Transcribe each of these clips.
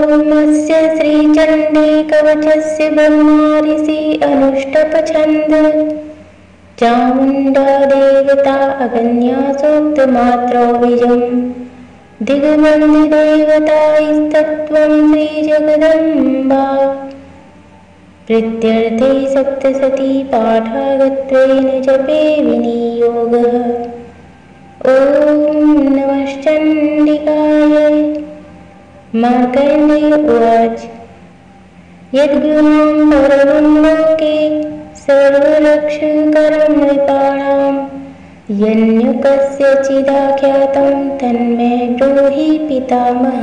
ओमस्य श्रीचण्डे कवचस्य ब्रह्माऋषि अनुष्टप छन्द चामुण्डा देवता अगन्या सूक्तमात्रो बीजम् दिग्बन्धिदेवतास्तत्त्वं श्रीजगदम्बा प्रीत्यर्थे सप्तशती पाठागत्वेन जपे विनियोगः। ॐ नमश्चण्डिकाय। मार्कण्डेय उवाच यद्गुरुं परमं लोके सर्वरक्षकरं नृपाणां यन्यकस्यचिदाख्यातं तन्मे ब्रूहि पितामह।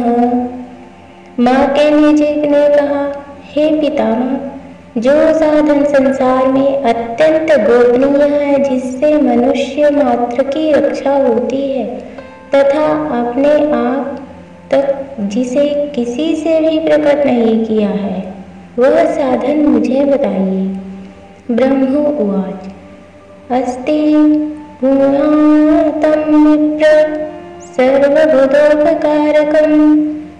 मार्कण्डेय जी ने कहा, हे पितामह, जो साधन संसार में अत्यंत गोपनीय है, जिससे मनुष्य मात्र की रक्षा होती है तथा अपने आप तक जिसे किसी से भी प्रकट नहीं किया है, वह साधन मुझे बताइए। ब्रह्म उवाच अस्ति गुणातं विप्र सर्वभूतोपकारकं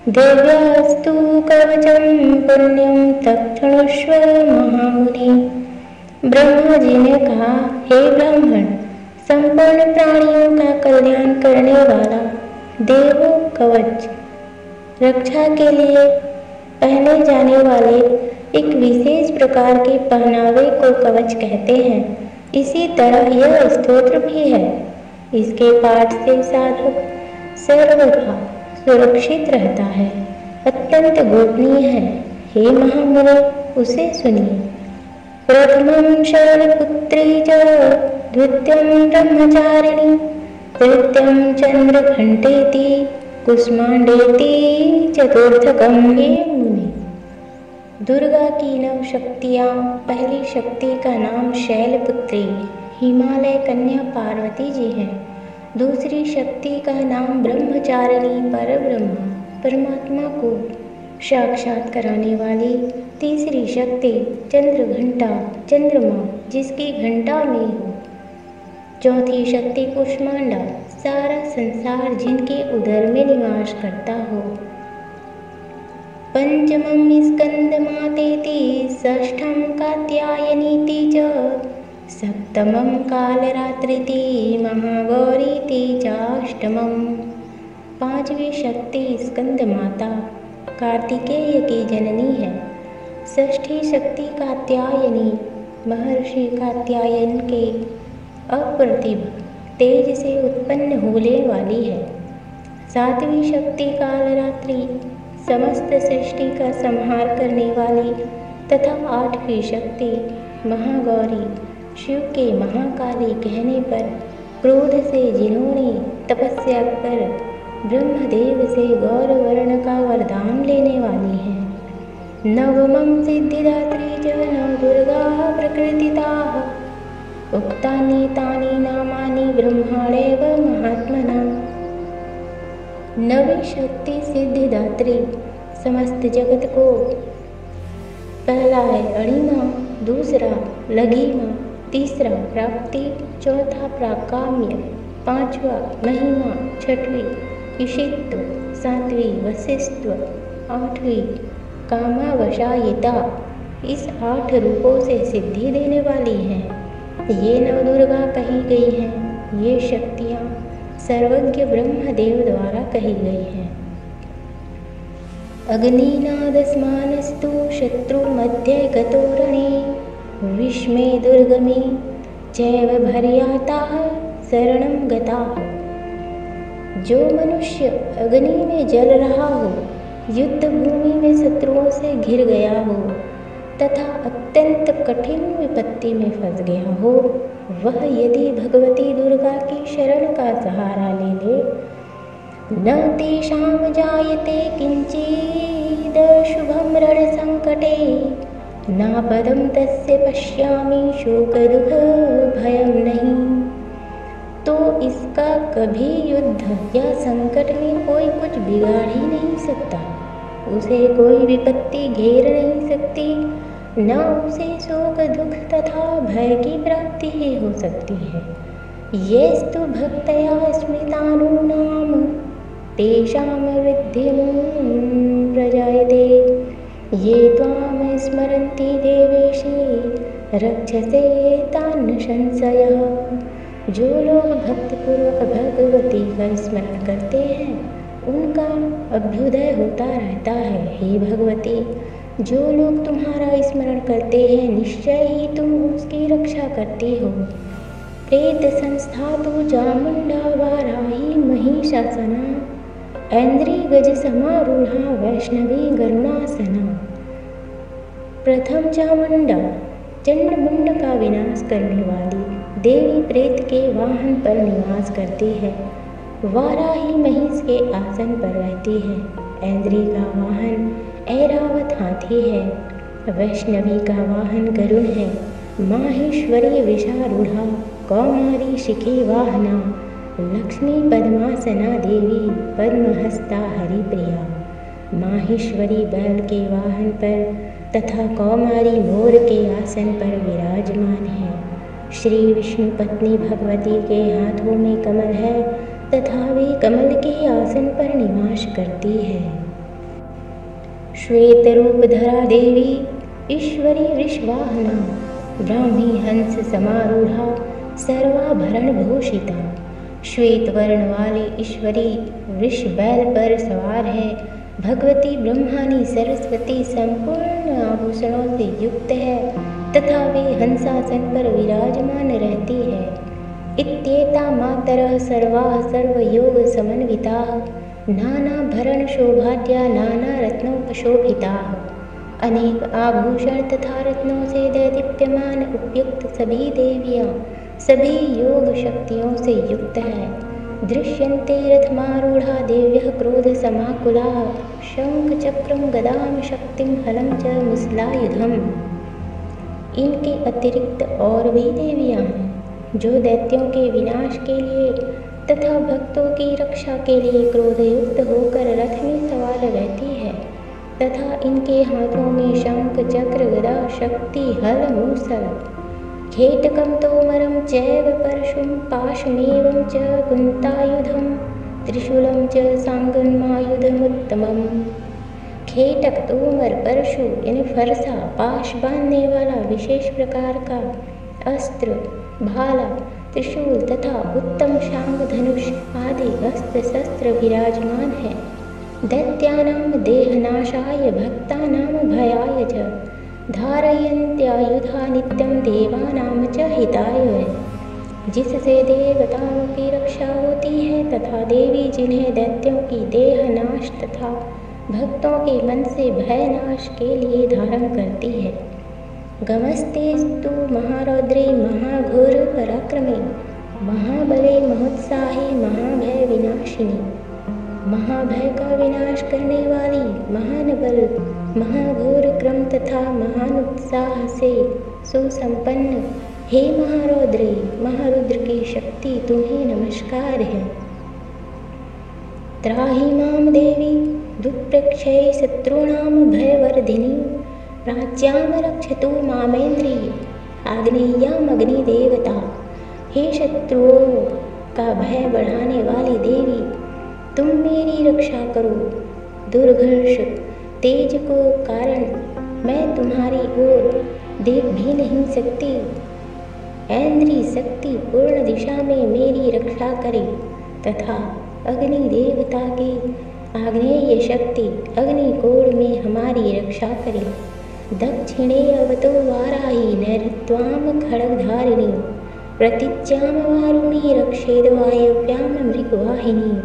दिव्यास्तु कवचं पुण्यं तत्क्षणुष्व महामुनि। ब्रह्मा जी ने कहा, हे ब्राह्मण, संपूर्ण प्राणियों का कल्याण करने वाला देवो कवच, रक्षा के लिए पहने जाने वाले एक विशेष प्रकार के पहनावे को कवच कहते हैं। इसी तरह यह स्तोत्र भी है। इसके पाठ से साधक सर्वथा सुरक्षित रहता है, अत्यंत गोपनीय है। हे महामुनि, उसे सुनिए। प्रथमं शैलपुत्री च द्वितीयं ब्रह्मचारिणी तृतीयं चंद्रघंटेति कुष्मांडेति चतुर्थकं। हे मुनि, दुर्गा की 9 शक्तियाँ। पहली शक्ति का नाम शैलपुत्री हिमालय कन्या पार्वती जी है। दूसरी शक्ति का नाम ब्रह्मचारिणी परब्रह्म परमात्मा को साक्षात कराने वाली। तीसरी शक्ति चंद्रघंटा चंद्रमा जिसकी घंटा में हो। चौथी शक्ति कुष्मांडा सारा संसार जिनके उदर में निवास करता हो। पंचमं स्कंदमातेति षष्ठं कात्यायनीति च सप्तमं कालरात्रिति महागौरीति चाष्टमं। पांचवी शक्ति स्कंद माता कार्तिकेय की जननी है। षष्ठी शक्ति कात्यायनी महर्षि कात्यायन के अप्रतिभ तेज से उत्पन्न होने वाली है। सातवीं शक्ति कालरात्रि समस्त सृष्टि का संहार करने वाली तथा आठवीं शक्ति महागौरी शिव के महाकाली कहने पर क्रोध से जिन्होंने तपस्या कर ब्रह्मदेव से गौरवर्ण का वरदान लेने वाली है। नवमं सिद्धिदात्री च नवदुर्गाः प्रकृतिताः उक्तानि तानि नामानि ब्रह्माणेव महात्मना। नवी शक्ति सिद्धिदात्री समस्त जगत को। पहला है अणिमा, दूसरा लघिमा, तीसरा प्राप्ति, चौथा प्राकाम्य, पांचवा महिमा, छठवीं ईशित्व, सातवीं वशिष्ठत्व, आठवीं कामावशायिता। इस 8 रूपों से सिद्धि देने वाली हैं। ये नवदुर्गा कही गई हैं। ये शक्तियाँ सर्वज्ञ ब्रह्मदेव द्वारा कही गई हैं। अग्निनादस्मानस्तु शत्रु मध्य गतो रणे विष्मे दुर्गमे चैव भर्याताः शरणं गताः। जो मनुष्य अग्नि में जल रहा हो, युद्ध भूमि में शत्रुओं से घिर गया हो तथा अत्यंत कठिन विपत्ति में फंस गया हो, वह यदि भगवती दुर्गा की शरण का सहारा ले ले, न तेषां जायते किंचिदशुभं रणसंकटे नापदं तस्य पश्यामि शोकदुःख भयं नहीं। तो इसका कभी युद्ध या संकट में कोई कुछ बिगाड़ ही नहीं सकता, उसे कोई विपत्ति घेर नहीं सकती, न उसे शोक दुख तथा भय की प्राप्ति ही हो सकती है। येस्तु भक्तया स्मृतानूनाम तेषां वृद्धिं प्रजायते ये त्वां स्मरन्ति देवेशी रक्षसे तान् संशयः। जो लोग भक्तिपूर्वक भगवती का स्मरण करते हैं उनका अभ्युदय होता रहता है। हे भगवती, जो लोग तुम्हारा स्मरण करते हैं निश्चय ही तुम उसकी रक्षा करती हो। प्रेत संस्था तो चामुंडा वाराही महिषासना, ऐन्द्री गज समारूढ़ा वैष्णवी गरुणासना। प्रथम चामुंडा चंड मुंड का विनाश करने वाली देवी प्रेत के वाहन पर निवास करती है। वाराही महिष के आसन पर रहती है। ऐन्द्री का वाहन ऐरावत हाथी है। वैष्णवी का वाहन गरुड़ है। माहेश्वरी वृषारूढ़ा कौमारी शिखी वाहना, लक्ष्मी पद्मासना देवी पद्महस्ता हरिप्रिया। माहेश्वरी बैल के वाहन पर तथा कौमारी मोर के आसन पर विराजमान है। श्री विष्णु पत्नी भगवती के हाथों में कमल है तथा वे कमल के आसन पर निवास करती है। श्वेत रूप धरा देवी ईश्वरी वृषवाहना, ब्राह्मी हंस समारूढ़ा सर्वाभरण भूषिता। श्वेत वर्ण वाली ईश्वरी वृष बैल पर सवार है। भगवती ब्रह्मानी सरस्वती संपूर्ण आभूषणों से युक्त है तथा वे हंसासन पर विराजमान रहती है। इत्येता मातरः सर्वाः सर्वयोग समन्विताः, नानाभरण शोभाढ्या नाना रत्नोपशोभिताः। अनेक आभूषण तथा रत्नों से दैदीप्यमान उपयुक्त सभी देवियाँ सभी योग शक्तियों से युक्त है। दृश्यन्ते रथमारूढ़ा देव्यः क्रोध समाकुलाः, शंख चक्रम गदाम शक्तिम हलं च मुसलायुधम। इनके अतिरिक्त और भी देवियाँ हैं जो दैत्यों के विनाश के लिए तथा भक्तों की रक्षा के लिए क्रोधयुक्त होकर रथ में सवार रहती है तथा इनके हाथों में शंख चक्र गदा शक्ति हल मूसल खेटकम तोमरम चैव परशुम पाशमेवं च कुंतायुधम त्रिशूलम च सांगन्मायुधमुत्तमम। खेटक तोमर परशु यानी फरसा पाश बांधने वाला विशेष प्रकार का अस्त्र, भाला, त्रिशूल तथा उत्तम शांग धनुष आदि अस्त्र शस्त्र विराजमान है। दैत्यानां देहनाशाय भक्तानां भयाय च धारयन्त्यायुधा नित्यं देवानां च हिताय है। जिससे देवताओं की रक्षा होती है तथा देवी जिन्हें दैत्यों की देह नाश तथा भक्तों के मन से भय नाश के लिए धारण करती है। गमस्तेस्तु महारौद्रे महाघोर पराक्रमे, महाबले महोत्साहे महाभय विनाशिनी। महाभय का विनाश करने वाली महान बल महाघोर क्रम तथा महान उत्साह से सुसंपन्न हे महारौद्रे, महारुद्र की शक्ति तुम्हें नमस्कार है। त्राहि माम देवी दुष्प्रेक्षये शत्रूणां भयवर्धिनी, प्राच्याम रक्षतु मामेन्द्री आग्नेय्याम अग्निदेवता। हे शत्रुओं का भय बढ़ाने वाली देवी, तुम मेरी रक्षा करो। दुर्घर्ष तेज को कारण मैं तुम्हारी ओर देख भी नहीं सकती। ऐन्द्री शक्ति पूर्ण दिशा में मेरी रक्षा करे तथा अग्नि देवता की आग्नेय शक्ति अग्निकोण में हमारी रक्षा करे। दक्षिणे अवतो वाराही नैऋत्वाम खड्गधारिणी, प्रतीच्याम वारुणी रक्षेद वायव्याम मृगवाहिनी।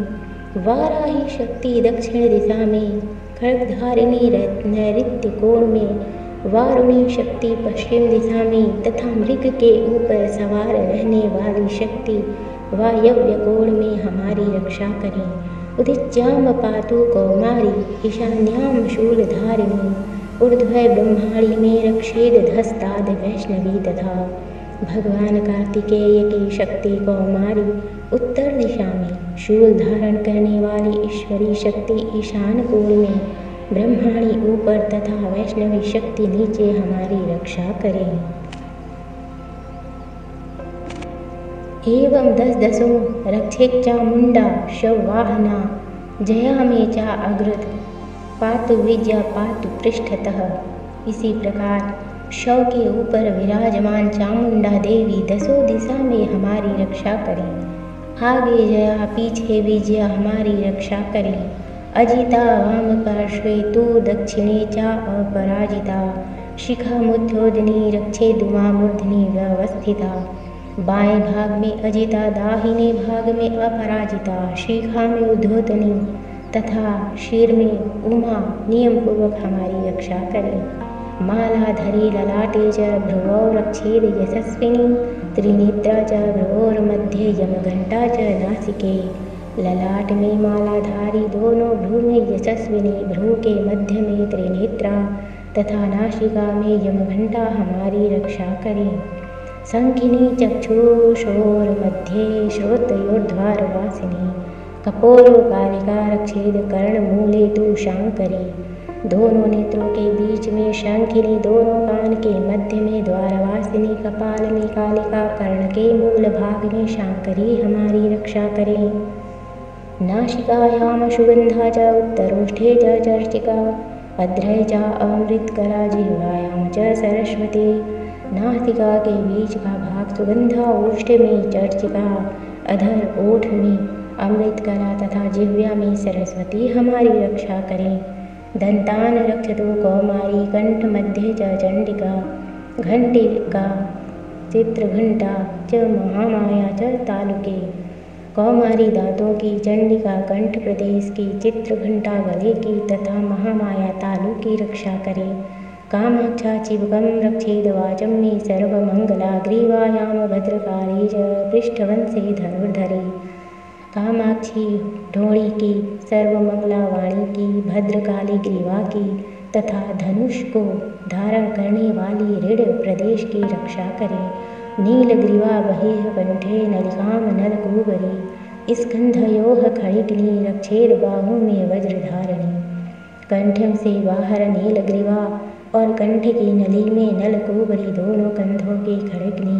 वाराही शक्ति दक्षिण दिशा में, खड्गधारिणी नैऋत्य कोण में, वारुणी शक्ति पश्चिम दिशा में तथा मृग के ऊपर सवार रहने वाली शक्ति वायव्य कोण में हमारी रक्षा करें। उदिच्याम पातु कौमारी ईशान्याम शूलधारिणी, ऊर्ध्व ब्रह्माणी में रक्षेद धस्ताद वैष्णवी तथा भगवान कार्तिकेय की शक्ति कौमारी उत्तर दिशा में, शूल धारण करने वाली ईश्वरी शक्ति ईशान कोण में, ब्रह्माणी ऊपर तथा वैष्णवी शक्ति नीचे हमारी रक्षा करें। एवं 10 रक्षेत चामुंडा शववाहना जया में चा अग्रत पातु विद्या पातु पृष्ठतः। इसी प्रकार शव के ऊपर विराजमान चामुंडा देवी दसों दिशा में हमारी रक्षा करें। आगे जया पीछे विजया हमारी रक्षा करें। अजिता वाम पार्श्वे तु दक्षिणे च अपराजिता। शिखा मुद्योदिनी रक्षेदुमा मूर्धनि व्यवस्थिता। बाएं भाग में अजिता, दाहिने भाग में अपराजिता, शिखा में उद्योतनी तथा शीर में उमा नियम पूर्वक हमारी रक्षा करें। मालाधरी ललाटे च भ्रुवौ रक्षेद यशस्विनी। त्रिनेत्रा च भ्रुवोर्मध्ये यमघंटा च नासिके। ललाट में मालाधारी, दोनों भ्रू में यशस्विनी, भ्रू के मध्य में त्रिनेत्रा तथा नासिका में यमघंटा हमारी रक्षा करें। शंखिनी चक्षुषोर्मध्ये श्रोत्रयोर्द्वारवासिनी। कपोलो कालिका रक्षेद कर्णमूले तु शांकरी। दोनों नेत्रों के बीच में शंखिनी, दोनों कान के मध्य में द्वारवासिनी, कपाल में कालिका, कर्ण के मूल भाग में शांकरी हमारी रक्षा करें। नासिकायां सुगंधा च उत्तरोष्ठे च चर्चिका। अध्रय च अमृतकरा, जिह्वायां च सरस्वती। नासिका के बीच का भाग सुगंधा, ओष्ठ में चर्चिका, अधर ओठ में अमृतकला तथा जिह्वा में सरस्वती हमारी रक्षा करें। दंतान रक्षतु कौमारी, कंठ मध्य च चंडिका। घंटिका चित्रघंटा च महामाया च तालुके। कौमारी दांतों की, चंडिका कंठ प्रदेश की, चित्रघंटा गले की तथा महामाया तालु की रक्षा करें। कामाक्षा चिबकम रक्षेद वाचम में सर्वमंगला। ग्रीवायाम भद्रकाली च पृष्ठवंशे धनुर्धरी। कामाक्षी ढोड़ी की, सर्वमंगला वाणी की, भद्रकाली ग्रीवा की तथा धनुष को धारण करने वाली ऋण प्रदेश की रक्षा करें। नीलग्रीवा बहिः कंठे नलिकाम नलकूबरी। स्कंधयोः खड़िगिनी रक्षेद बाहु में वज्रधारिणी। कंठ से बाहर नीलग्रीवा और कंठ की नली में नलकूबरी, दोनों कंधों की खड़गनी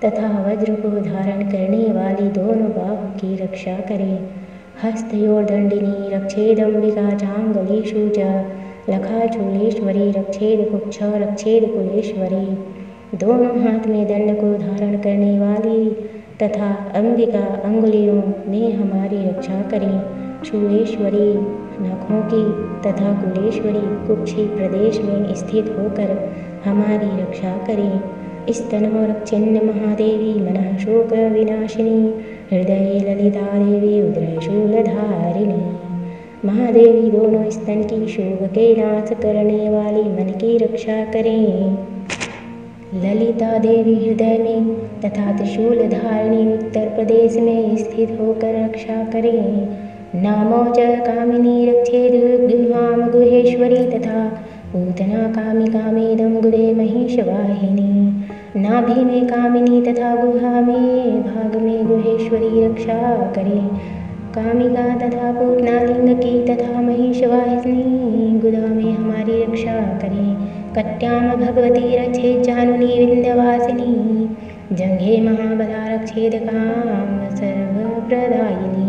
तथा वज्र को धारण करने वाली दोनों बाहु की रक्षा करें। हस्तयोर्दंडिनी रक्षेदम्बिका चांगलेषु च। लखाचूलेश्वरी रक्षेद कुक्ष रक्षेद कुलेश्वरी। दोनों हाथ में दंड को धारण करने वाली तथा अंबिका अंगुलियों में हमारी रक्षा करें। शूलेश्वरी नखों की तथा कुलेश्वरी कुक्षी प्रदेश में स्थित होकर हमारी रक्षा करें। स्तनोरक्षिन्न महादेवी मनः शोक विनाशिनी। हृदय ललिता देवी उदर शूलधारिणी। महादेवी दोनों स्तन की शोक के नाश करने वाली मन की रक्षा करें। ललिता देवी हृदय में तथा त्रिशूल धारिणी उत्तर प्रदेश में स्थित होकर रक्षा करें। नामो च कामिनी रक्षेद गुहाम गुहेश्वरी तथा पूतना कामिका मेदम गुदे महिषवाहिनी। नाभि में कामिनी तथा गुहा में भाग में गुहेश्वरी रक्षा करें। कामिका तथा पूतना लिंग की तथा महिषवाहिनी गुदा में हमारी रक्षा करें। कट्याम भगवती रक्षेद जानुनी विंध्यवासिनी। जंघे महाबला रक्षेद काम सर्वप्रदायिनी।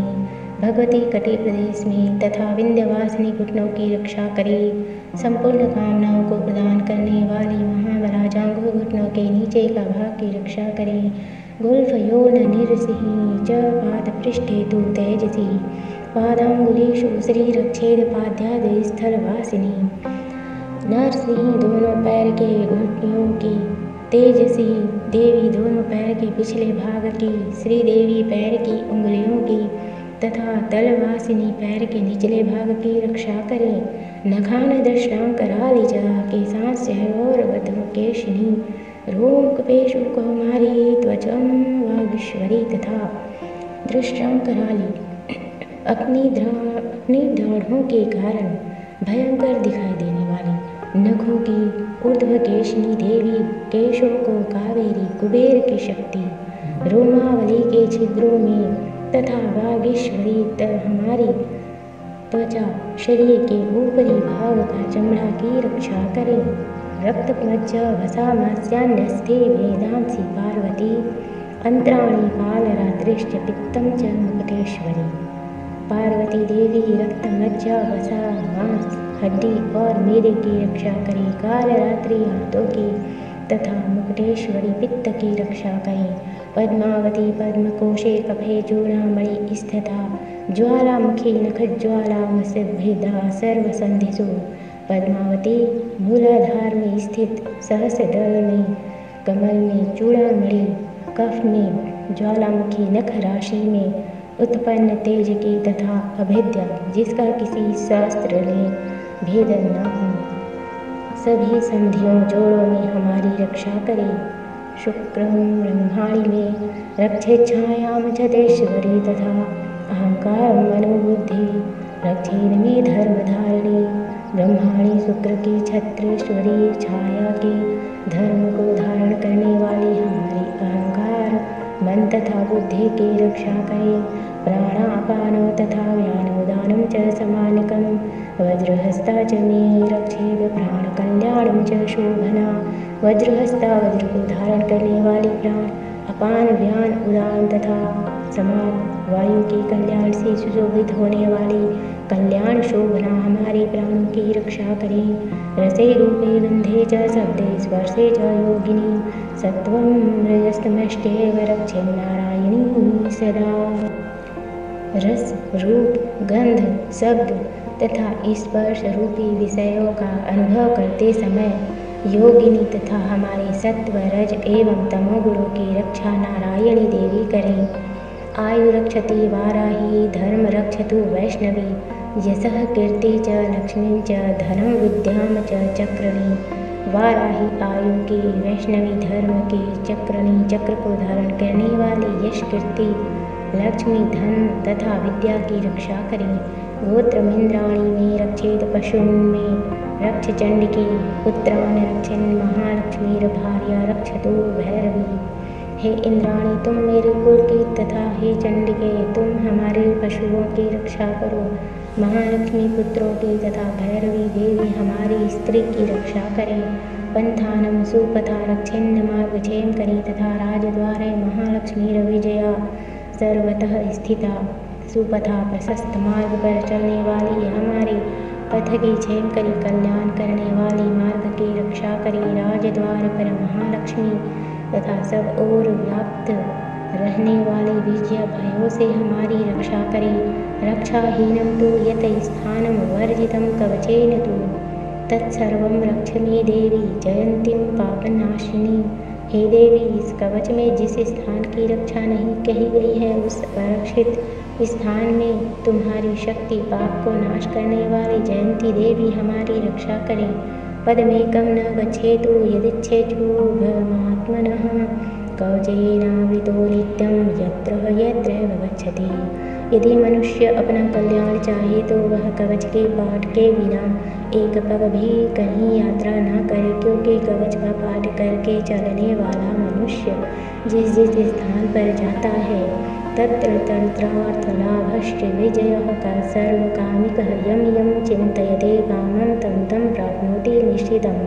भगवती कटी प्रदेश में तथा विंध्यवासिनी घुटनों की रक्षा करें। संपूर्ण कामनाओं को प्रदान करने वाली महाबला जांघों घुटनों के नीचे का भाग की रक्षा करें। गुल्फयोन निरसिंही च पाद पृष्ठे तु तेजसी। पादांगुलीषु श्री रक्षेद पाद्यादि स्थलवासिनी। नरसिंह दोनों पैर के घुटनों की, तेजसी देवी दोनों पैर के पिछले भाग की, श्री देवी पैर की उंगलियों की तथा तलवासिनी पैर के निचले भाग की रक्षा करें। नखान दृष्टांकरालिजा केशांशयोर्वधो केशिनी। रोम कपेशु कौमारी त्वचम वागीश्वरी तथा दृष्टांकराली अपनी दाढ़ों के कारण भयंकर दिखाई देने वाली। नखों की ऊर्ध्व केशनी देवी केशों को कावेरी कुबेर की शक्ति। रोमावली के छिद्रों में तथा वागीश्वरी हमारी त्वचा शरीर के ऊपरी भाग का चमड़ा की रक्षा करें। रक्तमज्ज वसामास्यान्यस्ते वेदांसी पार्वती। अंतराणी कालरात्रिश्च पित्तम च मुकुटेश्वरी। पार्वती देवी रक्तमज्ज वसा मांस हड्डी और मेदे की रक्षा करे। काल रात्रि हाथों की तथा मुकुटेश्वरी पित्त की रक्षा करें। पद्मावती पद्मकोशे कफे चूड़ामणि स्थिता ज्वालामुखी नखज्वालामसिद्भिदा सर्वसन्धिषु। पद्मावती मूलाधार में स्थित सहस्रदल में कमल में चूड़ामणि कफ में ज्वालामुखी नख राशि में उत्पन्न तेज की तथा अभेद्या जिसका किसी शास्त्र ने भेदन न हो सभी संधियों जोड़ों में हमारी रक्षा करे। शुक्रम ब्रह्माणि में रक्षेच्छायाम चतेश्वरी तथा अहंकार मनोबुद्धि रक्षेद में धर्मधारिणी। ब्रह्माणी शुक्र की छत्रेश्वरी छाया के धर्म को धारण करने वाली हमारी अहंकार मन तथा बुद्धि की रक्षा करे। प्राणापानो तथा व्यानोदानं च समानिकं वज्रहस्ता च मे रक्षेद प्राण कल्याणं च शोभना। वज्रहस्ता वज्र को धारण करने वाली प्राण अपान व्यान उदान तथा समान वायु के कल्याण से सुशोभित होने वाली कल्याण शोभना हमारे प्राणों की रक्षा करें। रसे रूपे गंधे च शब्दे स्पर्शे च योगिनी सत्वं रजस्तमश्चैव रक्षेन्नारायणी सदा। रस रूप गंध शब्द तथा स्पर्श रूपी विषयों का अनुभव करते समय योगिनी तथा हमारे सत्व रज एवं तमोगुणों की रक्षा नारायणी देवी करें। आयु रक्षति वाराही धर्म रक्षतु वैष्णवी यशः कीर्ति च लक्ष्मी च धनं विद्याम च चक्रणी। वाराही आयु की वैष्णवी धर्म की चक्रणी चक्र को धारण करने वाली यश कीर्ति लक्ष्मी धन तथा विद्या की रक्षा करें। गोत्रमिंद्राणी में रक्षेत पशुन में रक्ष चंडिकी पुत्रान रक्षिन महालक्ष्मीर भार्या रक्षतु भैरवी। हे इंद्राणी तुम मेरे कुल की तथा हे चंडिके तुम हमारे पशुओं की रक्षा करो। महालक्ष्मी पुत्रों की तथा भैरवी देवी हमारी स्त्री की रक्षा करें। पंथानम सुपथा रक्षिन्न मार्गक्षेम करें तथा राजद्वारे महालक्ष्मीर विजया सर्वतः स्थिता। सुपथा प्रशस्त मार्ग पर चलने वाली हमारे पथ की क्षेम करी कल्याण करने वाली मार्ग की रक्षा करी। राजद्वार पर महालक्ष्मी तथा सब ओर व्याप्त रहने वाली विजय भयों से हमारी रक्षा करे। रक्षाहीनं तु यत स्थानं वर्जितं कवचेन तु तत्सर्वं रक्ष मे देवी जयंतीं पापनाशिनी। हे देवी इस कवच में जिस स्थान की रक्षा नहीं कही गई है उस आरक्षित स्थान में तुम्हारी शक्ति पाप को नाश करने वाली जयंती देवी हमारी रक्षा करें। पदमेकं न गच्छेतु यदिच्छेच्छुभमात्मनः कवचेनावृतो नित्यं यत्र यत्रैव गच्छति। यदि मनुष्य अपना कल्याण चाहे तो वह कवच के पाठ के बिना एक पग भी कहीं यात्रा न करे, क्योंकि कवच का पाठ करके चलने वाला मनुष्य जिस जिस स्थान पर जाता है तत्र तत्रार्थलाभश्च विजयः सर्वकामिकः यं यं चिन्तयते कामं तं तं प्राप्नोति निश्चितम्।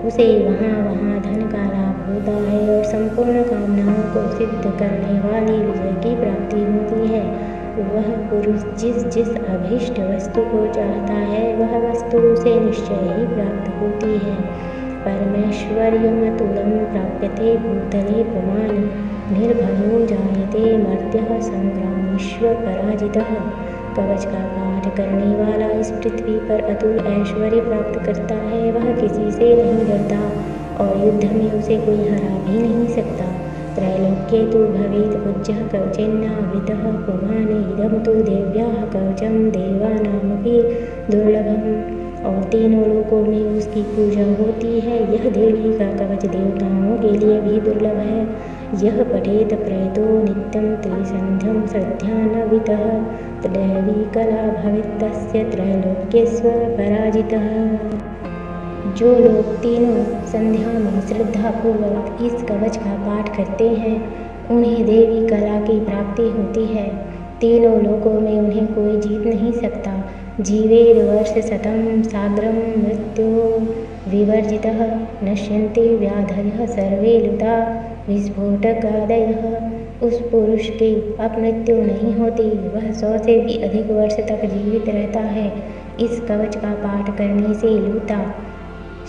उसे वहाँ वहाँ धन का लाभ होता है और संपूर्ण कामनाओं को सिद्ध करने वाली विजय की प्राप्ति होती है। वह पुरुष जिस जिस अभीष्ट वस्तु को चाहता है वह वस्तु उसे निश्चय ही प्राप्त होती है। परमेश्वर्यमतुलं प्राप्यते भूतले पुमान् निर्भयो जायते मर्त्यः संग्रामेश्वर पराजितः। कवच का पाठ करने वाला इस पृथ्वी पर अतुल ऐश्वर्य प्राप्त करता है। वह किसी से नहीं डरता और युद्ध में उसे कोई हरा भी नहीं सकता। त्रैलोक्ये तु भवेत् पूज्यः कवचेनावृतः पुमान् इदं तु देव्याः कवचं देवानामपि दुर्लभम्। और तीनों लोकों में उसकी पूजा होती है। यह देवी का कवच देवताओं के लिए भी दुर्लभ है। यह पठेत प्रेतो नित्यं त्रिसन्ध्यं श्रद्धान्वितः दैवी कला भवेत्तस्य त्रैलोक्येश्वर पराजितः। जो लोग तीनों संध्या में श्रद्धापूर्वक इस कवच का पाठ करते हैं उन्हें देवी कला की प्राप्ति होती है। तीनों लोकों में उन्हें कोई जीत नहीं सकता। जीवेद वर्ष शतं साग्रं मृत्यु विवर्जितः नश्यन्ति व्याधयः सर्वे लुता विस्फोटकादयः। उस पुरुष की अपमृत्यु नहीं होती, वह 100 से भी अधिक वर्ष तक जीवित रहता है। इस कवच का पाठ करने से लूता,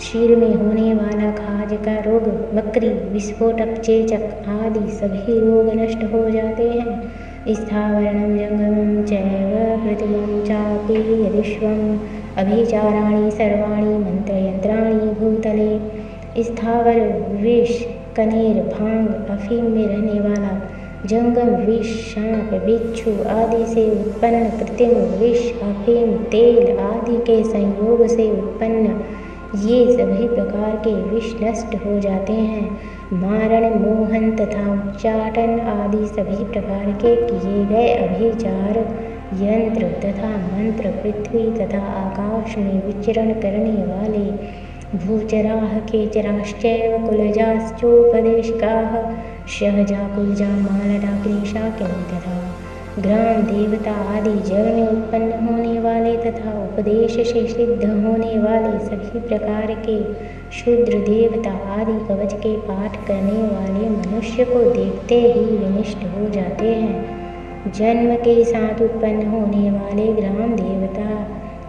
शरीर में होने वाला खाज का रोग, मकरी, विस्फोटक, चेचक आदि सभी रोग नष्ट हो जाते हैं। स्थावरणं जंगमं चैव कृत्रिमं चापि विश्वम् अभिचाराणि सर्वाणि मंत्रयंत्राणि भूतले। स्थावर विष, कनेर, भांग, अफीम में रहने वाला, जंगम विष, सांप, बिच्छू आदि से उत्पन्न कृत्रिम विष, अफीम, तेल आदि के संयोग से उत्पन्न ये सभी प्रकार के विष नष्ट हो जाते हैं। मारण, मोहन तथा उच्चाटन आदि सभी प्रकार के किए गए अभिचार, यंत्र तथा मंत्र, पृथ्वी तथा आकाश में विचरण करने वाले, भूचराः केचराश्चैव कुलजाश्चोपदेशकाः, सहजा कुलजा मालडाकिनी शाकिनी तथा ग्राम देवता आदि जल में उत्पन्न होने वाले तथा उपदेश से सिद्ध होने वाले सभी प्रकार के शूद्र देवता आदि कवच के पाठ करने वाले मनुष्य को देखते ही विनिष्ट हो जाते हैं। जन्म के साथ उत्पन्न होने वाले ग्राम देवता,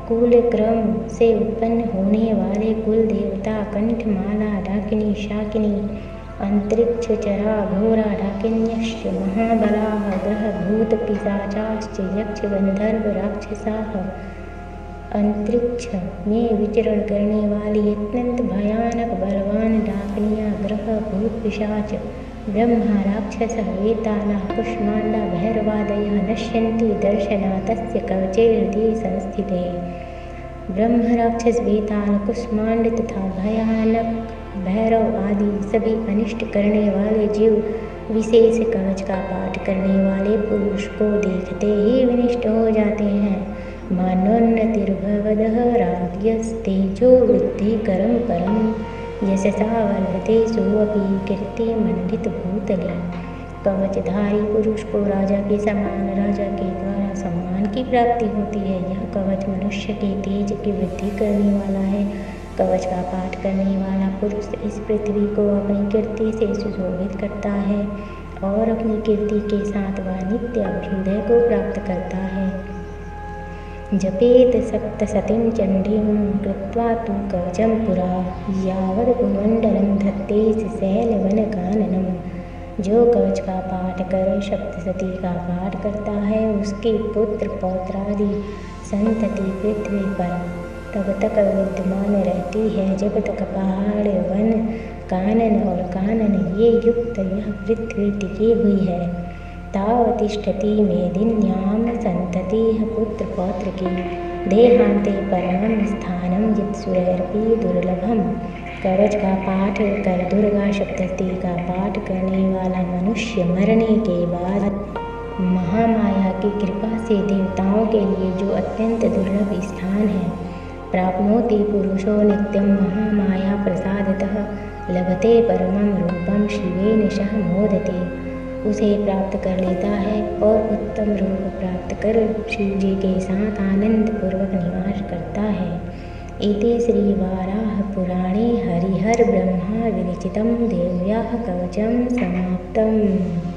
कुल क्रम से उत्पन्न होने वाले कुल देवता, कंठमाला डाकिनी शाकिनी, अंतरिक्ष चरा घोरा डाकिन्यश्च महाबलाः, ग्रह भूत पिशाचाश्च यक्ष गंधर्व राक्षसाः, अंतरिक्ष में विचरण करने वाली अत्यंत भयानक बलवान डाकिनियाँ, ग्रह भूत पिशाच, ब्रह्मा राक्षसः, वेतालः, कुष्मांडा, भैरवादयः नश्यन्ति दर्शनात् तस्य कवचे हृदि संस्थिते। ब्रह्म, राक्षस, वेताल, कुष्मांड तथा भयानक भैरव आदि सभी अनिष्ट करने वाले जीव विशेष कवच का पाठ करने वाले पुरुष को देखते ही विनिष्ट हो जाते हैं। मानोन्नतिर्भवदः राज्यस्तेजो वृद्धि करम परम यशसा वर्धते सोऽपि कीर्तिमण्डित भूतले। कवचधारी पुरुष को राजा के समान, राजा के द्वारा सम्मान की प्राप्ति होती है। यह कवच मनुष्य के तेज की वृद्धि करने वाला है। कवच का पाठ करने वाला पुरुष इस पृथ्वी को अपनी कीर्ति से सुशोभित करता है और अपनी कीर्ति के साथ वह नित्य अभ्युदय को प्राप्त करता है। जपेत सप्तशतीं चंडीं कृत्वा तु कवचं पुरा यावद् भूमण्डलं धत्ते शैलवनकाननम्। जो कवच का पाठ कर सप्तशती का पाठ करता है, उसकी पुत्र पौत्रादि संतति पृथ्वी पर तब तक विद्यमान रहती है जब तक पहाड़, वन, कानन और कानन ये युक्त यह पृथ्वी टिकी हुई है। तावतिष्ठति मेदिन्याम संततिः पुत्र पौत्र की देहांते परमं स्थानं यत्सुरैरपि दुर्लभम। कवच का पाठ कर दुर्गा सप्तशती का पाठ करने वाला मनुष्य मरने के बाद महामाया की कृपा से देवताओं के लिए जो अत्यंत दुर्लभ स्थान है प्राप्नोति पुरुषो नित्यं महामाया प्रसादतः लभते परमं रूपं शिवेन सह मोदते। उसे प्राप्त कर लेता है और उत्तम रूप प्राप्त कर शिव जी के साथ आनंद पूर्वक निवास करता है। इति श्री वाराह पुराणे हरिहर ब्रह्मा विरचितं देव्याः कवचं समाप्तम्।